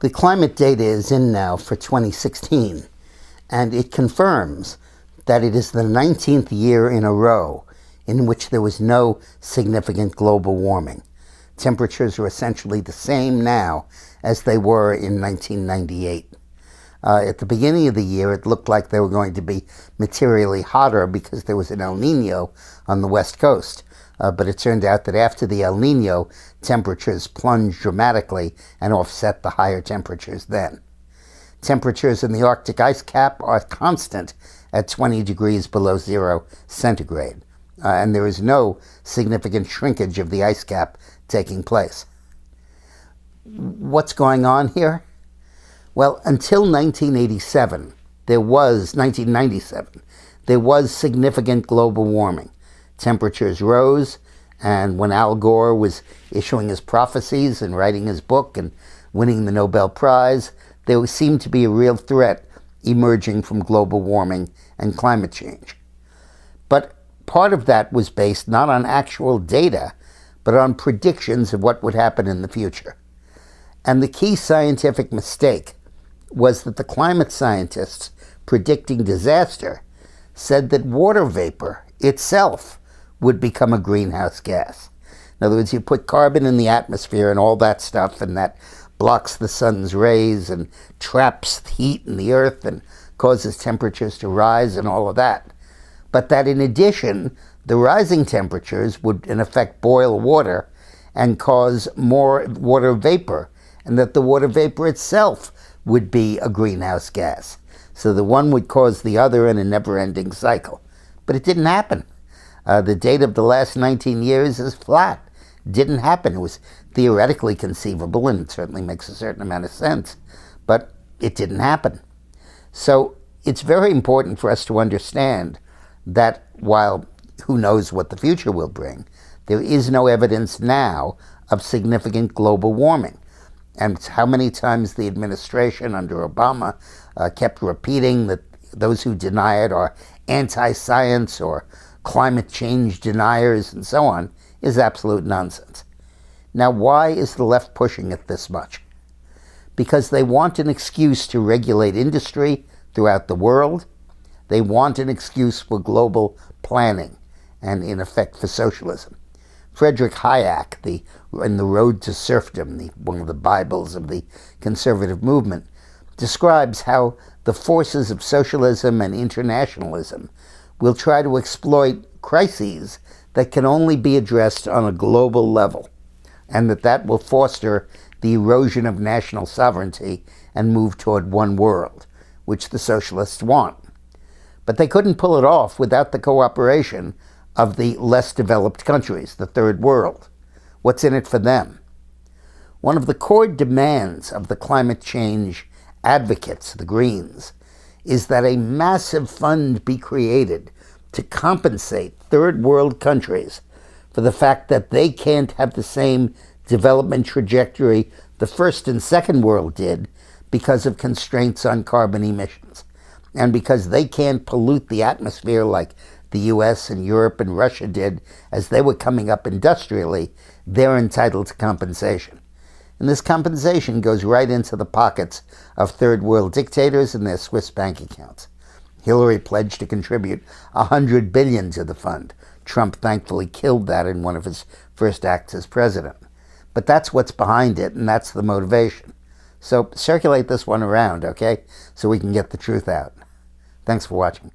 The climate data is in now for 2016, and it confirms that it is the 19th year in a row in which there was no significant global warming. Temperatures are essentially the same now as they were in 1998. At the beginning of the year, it looked like they were going to be materially hotter because there was an El Nino on the West Coast. But it turned out that after the El Nino, temperatures plunged dramatically and offset the higher temperatures then. Temperatures in the Arctic ice cap are constant at 20 degrees below 0 centigrade. And there is no significant shrinkage of the ice cap taking place. What's going on here? Well, until 1997, there was significant global warming. Temperatures rose, and when Al Gore was issuing his prophecies and writing his book and winning the Nobel Prize, there seemed to be a real threat emerging from global warming and climate change. But part of that was based not on actual data, but on predictions of what would happen in the future. And the key scientific mistake was that the climate scientists predicting disaster said that water vapor itself would become a greenhouse gas. In other words, you put carbon in the atmosphere and all that stuff, and that blocks the sun's rays and traps heat in the earth and causes temperatures to rise and all of that. But that in addition, the rising temperatures would in effect boil water and cause more water vapor, and that the water vapor itself would be a greenhouse gas. So the one would cause the other in a never-ending cycle. But it didn't happen. The data of the last 19 years is flat. It didn't happen. It was theoretically conceivable, and it certainly makes a certain amount of sense, but it didn't happen. So it's very important for us to understand that while who knows what the future will bring, there is no evidence now of significant global warming. And how many times the administration under Obama kept repeating that those who deny it are anti-science or climate change deniers and so on is absolute nonsense. Now, why is the left pushing it this much? Because they want an excuse to regulate industry throughout the world. They want an excuse for global planning and, in effect, for socialism. Friedrich Hayek, in The Road to Serfdom, one of the Bibles of the conservative movement, describes how the forces of socialism and internationalism will try to exploit crises that can only be addressed on a global level, and that will foster the erosion of national sovereignty and move toward one world, which the socialists want. But they couldn't pull it off without the cooperation of the less developed countries, the third world. What's in it for them? One of the core demands of the climate change advocates, the Greens, is that a massive fund be created to compensate third world countries for the fact that they can't have the same development trajectory the first and second world did because of constraints on carbon emissions, and because they can't pollute the atmosphere like the US and Europe and Russia did as they were coming up industrially. They're entitled to compensation. And this compensation goes right into the pockets of third world dictators and their Swiss bank accounts. Hillary pledged to contribute $100 billion to the fund. Trump thankfully killed that in one of his first acts as president. But that's what's behind it, and that's the motivation. So circulate this one around, okay? So we can get the truth out. Thanks for watching.